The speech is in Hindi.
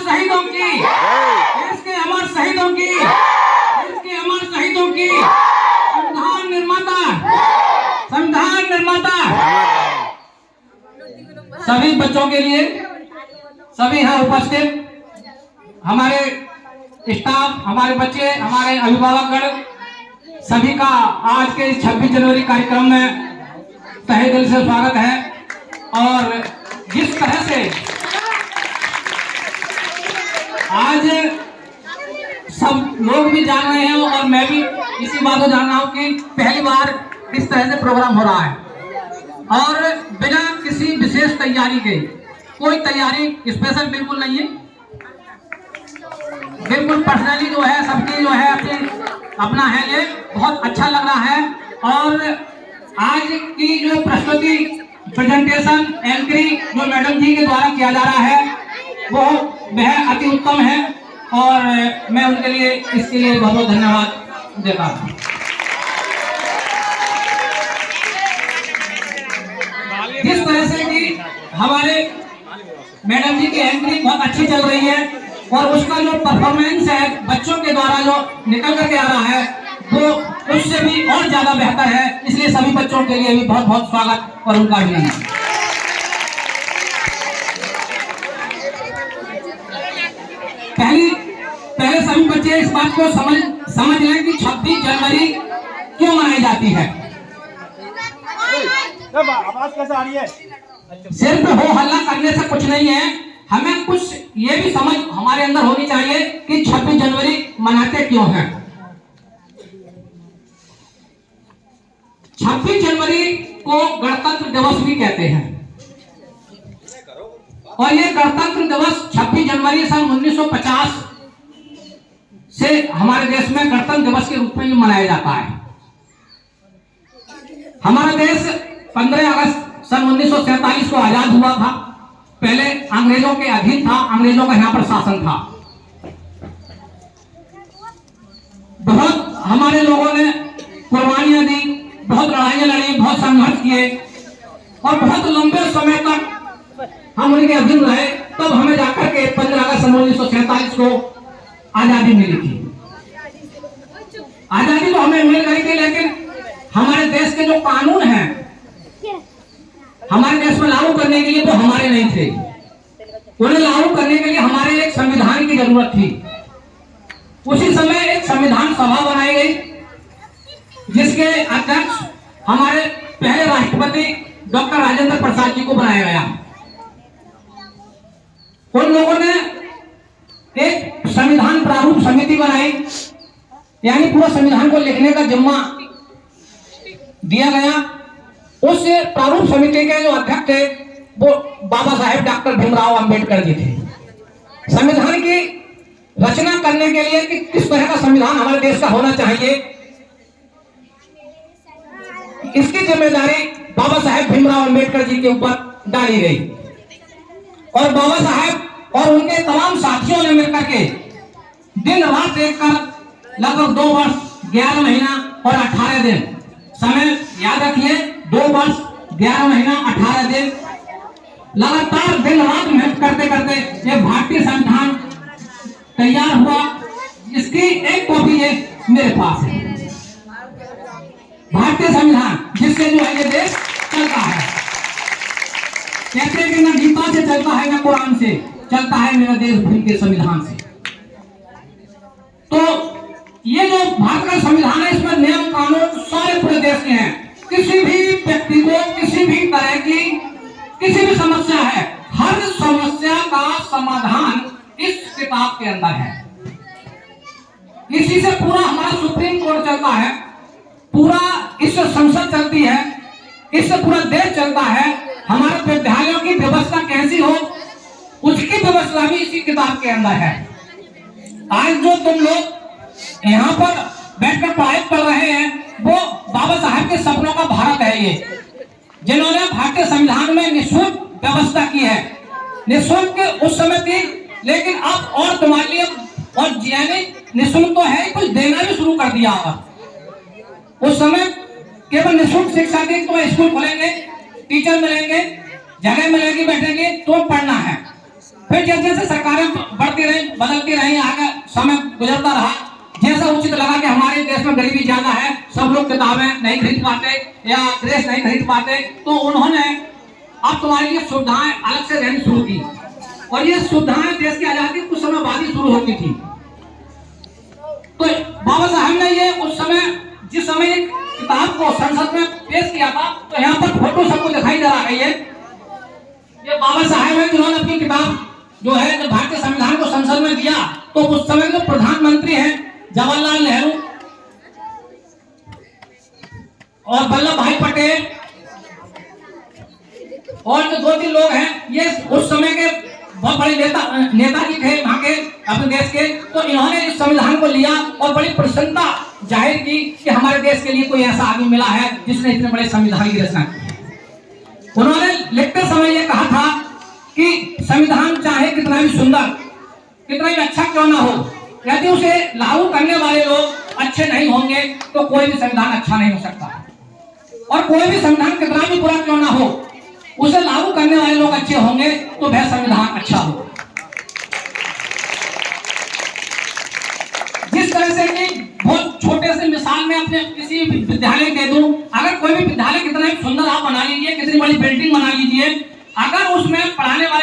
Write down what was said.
शहीदों की, देश के अमर शहीदों की, देश के अमर शहीदों की, संविधान निर्माता सभी बच्चों के लिए, सभी यहाँ उपस्थित हमारे स्टाफ, हमारे बच्चे, हमारे अभिभावकगण, सभी का आज के 26 जनवरी कार्यक्रम में तहे दिल से स्वागत है। और जिस तरह से आज सब लोग भी जान रहे हैं और मैं भी इसी बात को जान रहा हूं कि पहली बार इस तरह से प्रोग्राम हो रहा है और बिना किसी विशेष तैयारी के, कोई तैयारी स्पेशल बिल्कुल नहीं है, बिल्कुल पर्सनली जो है सबकी जो है अपना है, ये बहुत अच्छा लग रहा है। और आज की जो प्रस्तुति प्रेजेंटेशन एंकरिंग जो मैडम जी के द्वारा किया जा रहा है वो वह अति उत्तम है और मैं उनके लिए इसके लिए बहुत बहुत धन्यवाद देता हूँ। जिस तरह से कि हमारे मैडम जी की एंकरिंग बहुत अच्छी चल रही है और उसका जो परफॉर्मेंस है बच्चों के द्वारा जो निकल करके आ रहा है वो उससे भी और ज्यादा बेहतर है, इसलिए सभी बच्चों के लिए भी बहुत बहुत स्वागत और उनका अभिनंदन। पहले सभी बच्चे इस बात को समझ लें कि 26 जनवरी क्यों मनाई जाती है। आवाज कैसे आ रही है? सिर्फ हो हल्ला करने से कुछ नहीं है, हमें कुछ ये भी समझ हमारे अंदर होनी चाहिए कि 26 जनवरी मनाते क्यों हैं। 26 जनवरी को गणतंत्र दिवस भी कहते हैं और ये गणतंत्र दिवस 26 जनवरी सन 1950 से हमारे देश में गणतंत्र दिवस के रूप में मनाया जाता है। हमारा देश 15 अगस्त सन 1947 को आजाद हुआ था। पहले अंग्रेजों के अधीन था, अंग्रेजों का यहाँ पर शासन था। बहुत हमारे लोगों ने कुर्बानियां दी, बहुत लड़ाइयां लड़ी, बहुत संघर्ष किए और बहुत लंबे समय तक हम उनके अधीन रहे, तब हमें जाकर के 15 अगस्त 1947 को आजादी मिली थी। आजादी तो हमें मिल गई थी, लेकिन हमारे देश के जो कानून हैं हमारे देश में लागू करने के लिए तो हमारे नहीं थे, उन्हें लागू करने के लिए हमारे एक संविधान की जरूरत थी। उसी समय एक संविधान सभा बनाई गई जिसके अध्यक्ष हमारे पहले राष्ट्रपति डॉक्टर राजेंद्र प्रसाद जी को बनाया गया। उन लोगों ने एक संविधान प्रारूप समिति बनाई, यानी पूरा संविधान को लिखने का जिम्मा दिया गया। उस प्रारूप समिति के जो अध्यक्ष थे वो बाबा साहेब डॉक्टर भीमराव अंबेडकर जी थे। संविधान की रचना करने के लिए कि किस तरह का संविधान हमारे देश का होना चाहिए, इसकी जिम्मेदारी बाबा साहेब भीमराव अंबेडकर जी के ऊपर डाली गई और बाबा साहेब और उनके तमाम साथियों ने मिलकर के दिन रात देखकर लगभग 2 वर्ष 11 महीना और 18 दिन, समय याद रखिए, 2 वर्ष 11 महीना 18 दिन लगातार दिन रात मेहनत करते करते ये भारतीय संविधान तैयार हुआ। इसकी एक कॉपी ये मेरे पास है, भारतीय संविधान, जिससे जो है ये देश चलता है। कहते हैं कि ना गीता से चलता है ना कुरान से चलता है, मेरा देश भूमि के संविधान से। तो ये जो भारत का संविधान है इसमें नियम कानून सारे पूरे देश के हैं। किसी भी व्यक्ति को किसी भी तरह की किसी भी समस्या है, हर समस्या का समाधान इस किताब के अंदर है। इसी से पूरा हमारा सुप्रीम कोर्ट चलता है, पूरा इससे संसद चलती है, इससे पूरा देश चलता है। हमारे विद्यालयों की व्यवस्था कैसी हो उसकी व्यवस्था भी इसी किताब के अंदर है। आज जो तुम लोग यहाँ पर बैठकर पढ़ाई कर रहे हैं वो बाबा साहब के सपनों का भारत है, ये जिन्होंने भारतीय संविधान में निःशुल्क व्यवस्था की है। निःशुल्क उस समय थी, लेकिन अब और तुम्हारे लिए और यानी निःशुल्क तो है, कुछ देना भी शुरू कर दिया होगा। उस समय केवल निःशुल्क शिक्षा दी, तो स्कूल खुलेंगे, टीचर मिलेंगे, जगह मिलेगी, बैठेंगे, तो पढ़ना है। फिर जैसे जैसे सरकारें बढ़ती रही, बदलती रही, आगे समय गुजरता रहा, जैसा उचित लगा कि हमारे देश में गरीबी ज्यादा है, सब लोग किताबें नहीं खरीद पाते या ड्रेस नहीं खरीद पाते, तो उन्होंने अब तुम्हारे लिए सुविधाएं अलग से देनी शुरू की। और ये सुविधाएं देश की आजादी कुछ समय बाद ही शुरू होती थी। तो बाबा साहब ने ये उस समय, जिस समय एक किताब को संसद में पेश किया था, तो यहाँ पर फोटो सबको दिखाई दे रहा है। ये बाबा साहब है जिन्होंने अपनी किताब जो है जब भारतीय संविधान को संसद में दिया, तो उस समय जो प्रधानमंत्री हैं जवाहरलाल नेहरू और वल्लभ भाई पटेल और जो 2-3 लोग हैं, ये उस समय के बहुत बड़े नेताजी थे वहां के अपने देश के। तो इन्होंने इस संविधान को लिया और बड़ी प्रसन्नता जाहिर की कि हमारे देश के लिए कोई ऐसा आदमी मिला है जिसने इतने बड़े संविधान की रचना की। उन्होंने लिखते समय ये कहा था कि संविधान चाहे कितना भी सुंदर, कितना भी अच्छा क्यों ना हो, यदि उसे लागू करने वाले लोग अच्छे नहीं होंगे तो कोई भी संविधान अच्छा नहीं हो सकता। और कोई भी संविधान कितना भी बुरा क्यों ना हो, उसे लागू करने वाले लोग अच्छे होंगे तो वह संविधान अच्छा हो। जिस तरह से कि बहुत छोटे से मिसाल में अपने किसी विद्यालय दे दूं, अगर कोई भी विद्यालय कितना ही सुंदर आप बना लीजिए, कितनी बड़ी बिल्डिंग बना लीजिए, अगर उसमें पढ़ाने वाले